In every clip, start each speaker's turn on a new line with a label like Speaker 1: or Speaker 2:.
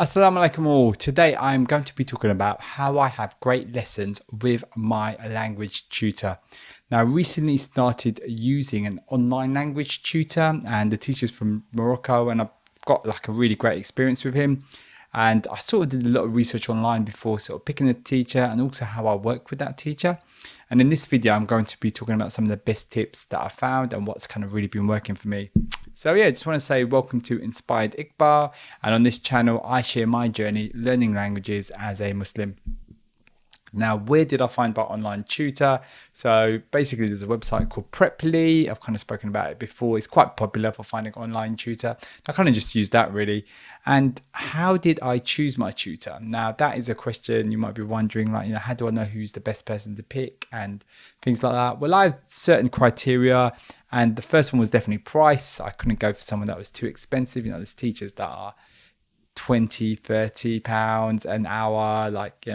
Speaker 1: Assalamu alaikum all. Today I'm going to be talking about how I have great lessons with my language tutor. Now I recently started using an online language tutor, and the teacher's from Morocco, and I've got like a really great experience with him. And I sort of did a lot of research online before sort of picking a teacher, and also how I work with that teacher. And in this video, I'm going to be talking about some of the best tips that I found and what's kind of really been working for me. So yeah, just want to say welcome to Inspired Iqbal. And on this channel, I share my journey learning languages as a Muslim. Now, where did I find my online tutor? So basically there's a website called Preply. I've kind of spoken about it before. It's quite popular for finding online tutor. I kind of just use that really. And how did I choose my tutor? Now that is a question you might be wondering, like, how do I know who's the best person to pick and things like that? Well, I have certain criteria, and the first one was definitely price. I couldn't go for someone that was too expensive. There's teachers that are 20-30 pounds an hour,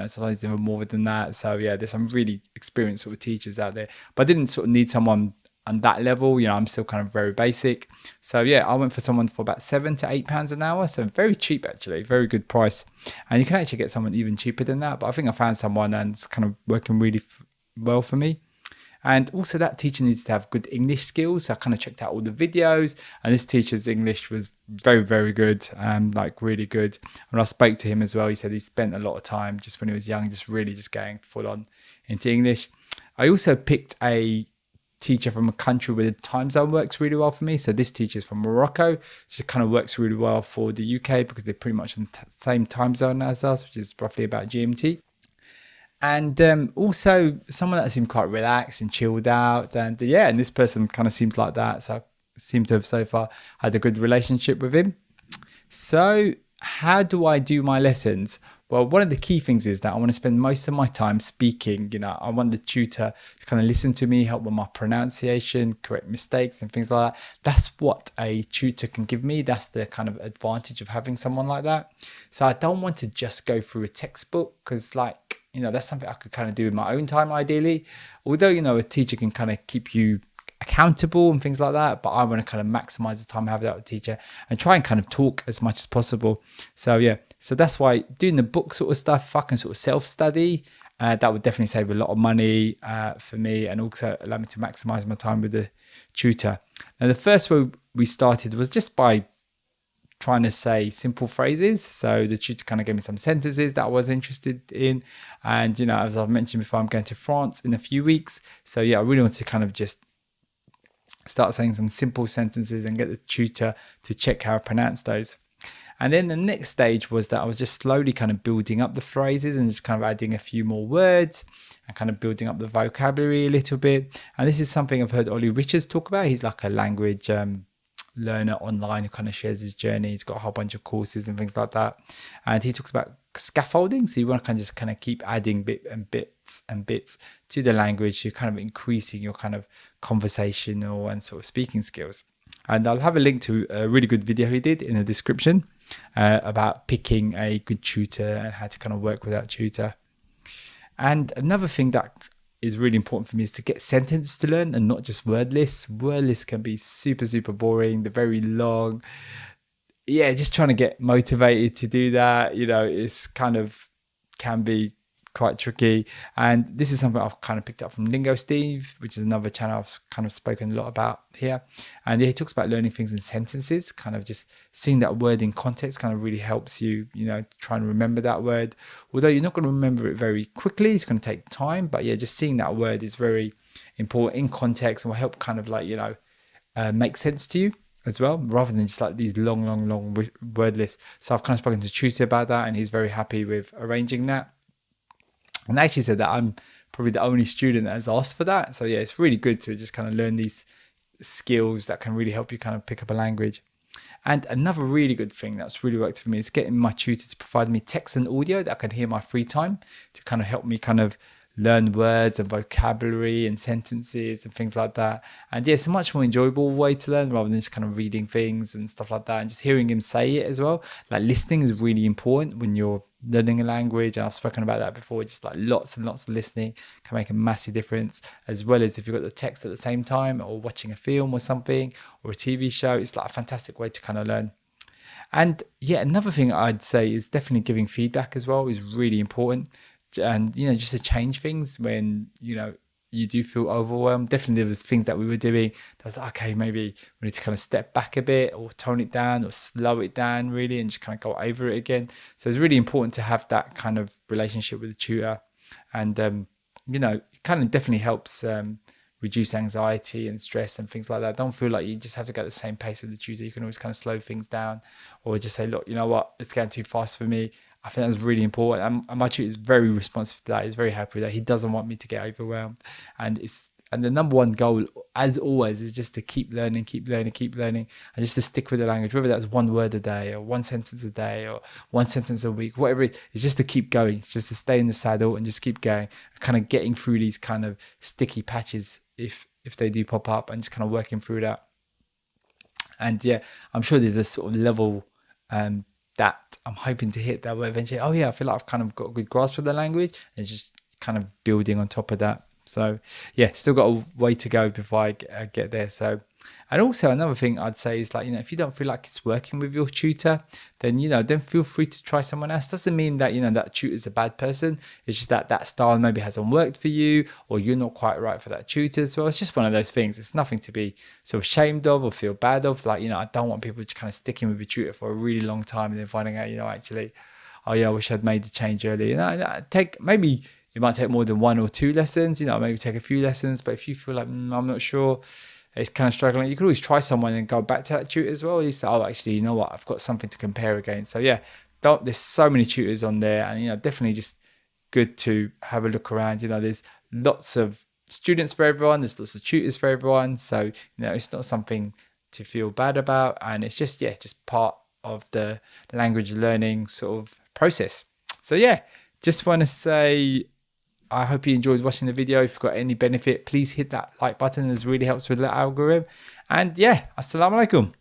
Speaker 1: sometimes even more than that. So yeah, there's some really experienced sort of teachers out there, but I didn't sort of need someone on that level. I'm still kind of very basic. So yeah, I went for someone for about £7 to £8 an hour. So very cheap, actually, very good price. And you can actually get someone even cheaper than that, but I think I found someone and it's kind of working really well for me. And also that teacher needs to have good English skills. So I kind of checked out all the videos, and this teacher's English was very, very good, like really good. When I spoke to him as well, he said he spent a lot of time just when he was young, just really just going full on into English. I also picked a teacher from a country where the time zone works really well for me. So this teacher is from Morocco, so it kind of works really well for the UK because they're pretty much in the same time zone as us, which is roughly about GMT. And also someone that seemed quite relaxed and chilled out. And yeah, and this person kind of seems like that. So I seem to have so far had a good relationship with him. So how do I do my lessons? Well, one of the key things is that I want to spend most of my time speaking. I want the tutor to kind of listen to me, help with my pronunciation, correct mistakes and things like that. That's what a tutor can give me. That's the kind of advantage of having someone like that. So I don't want to just go through a textbook because that's something I could kind of do in my own time, ideally. Although, a teacher can kind of keep you accountable and things like that, but I want to kind of maximize the time I have with that teacher and try and kind of talk as much as possible. So yeah, so that's why doing the book sort of stuff, if I can sort of self-study, that would definitely save a lot of money for me, and also allow me to maximize my time with the tutor. Now, the first way we started was just by trying to say simple phrases. So the tutor kind of gave me some sentences that I was interested in. And, as I've mentioned before, I'm going to France in a few weeks. So yeah, I really want to kind of just start saying some simple sentences and get the tutor to check how I pronounce those. And then the next stage was that I was just slowly kind of building up the phrases and just kind of adding a few more words and kind of building up the vocabulary a little bit. And this is something I've heard Ollie Richards talk about. He's like a language learner online who kind of shares his journey. He's got a whole bunch of courses and things like that, and he talks about scaffolding. So you want to kind of keep adding bits to the language. You're kind of increasing your kind of conversational and sort of speaking skills. And I'll have a link to a really good video he did in the description about picking a good tutor and how to kind of work with that tutor. And another thing that is really important for me is to get sentences to learn and not just word lists. Word lists can be super, super boring. They're very long. Yeah, just trying to get motivated to do that, it's kind of can be quite tricky. And this is something I've kind of picked up from Lingo Steve, which is another channel I've kind of spoken a lot about here. And he talks about learning things in sentences, kind of just seeing that word in context kind of really helps you, try and remember that word. Although you're not going to remember it very quickly, it's going to take time. But yeah, just seeing that word is very important in context and will help kind of make sense to you as well, rather than just like these long word lists. So I've kind of spoken to tutor about that, and he's very happy with arranging that. And I actually said that I'm probably the only student that has asked for that. So yeah, it's really good to just kind of learn these skills that can really help you kind of pick up a language. And another really good thing that's really worked for me is getting my tutor to provide me text and audio that I can hear in my free time to kind of help me kind of learn words and vocabulary and sentences and things like that. And yeah, it's a much more enjoyable way to learn rather than just kind of reading things and stuff like that, and just hearing him say it as well. Like, listening is really important when you're learning a language, and I've spoken about that before. Just like lots and lots of listening can make a massive difference, as well as if you've got the text at the same time or watching a film or something or a TV show. It's like a fantastic way to kind of learn. And yeah, another thing I'd say is definitely giving feedback as well is really important. And, just to change things when, you do feel overwhelmed. Definitely there was things that we were doing that was like, okay, maybe we need to kind of step back a bit or tone it down or slow it down really and just kind of go over it again. So it's really important to have that kind of relationship with the tutor. And, it kind of definitely helps reduce anxiety and stress and things like that. Don't feel like you just have to go at the same pace as the tutor. You can always kind of slow things down or just say, look, you know what, it's going too fast for me. I think that's really important. And my tutor is very responsive to that. He's very happy with that. He doesn't want me to get overwhelmed. And the number one goal, as always, is just to keep learning, and just to stick with the language, whether that's one word a day or one sentence a day or one sentence a week, whatever it is, it's just to keep going. It's just to stay in the saddle and just keep going, kind of getting through these kind of sticky patches if they do pop up and just kind of working through that. And yeah, I'm sure there's a sort of level that I'm hoping to hit that will eventually, oh yeah, I feel like I've kind of got a good grasp of the language and just kind of building on top of that. So yeah, still got a way to go before I get there. So, and also another thing I'd say is like, if you don't feel like it's working with your tutor, then, then feel free to try someone else. Doesn't mean that, that tutor is a bad person. It's just that style maybe hasn't worked for you or you're not quite right for that tutor as well. It's just one of those things. It's nothing to be sort of ashamed of or feel bad of. Like, I don't want people just kind of sticking with a tutor for a really long time and then finding out, actually, oh yeah, I wish I'd made the change earlier. Maybe it might take more than one or two lessons, maybe take a few lessons. But if you feel like, I'm not sure, it's kind of struggling, you could always try someone and go back to that tutor as well. You say, oh, actually, you know what? I've got something to compare against. So yeah, there's so many tutors on there and, definitely just good to have a look around. There's lots of students for everyone. There's lots of tutors for everyone. So, it's not something to feel bad about. And it's just part of the language learning sort of process. So yeah, just want to say, I hope you enjoyed watching the video. If you've got any benefit, please hit that like button. It really helps with the algorithm. And yeah, assalamu alaikum.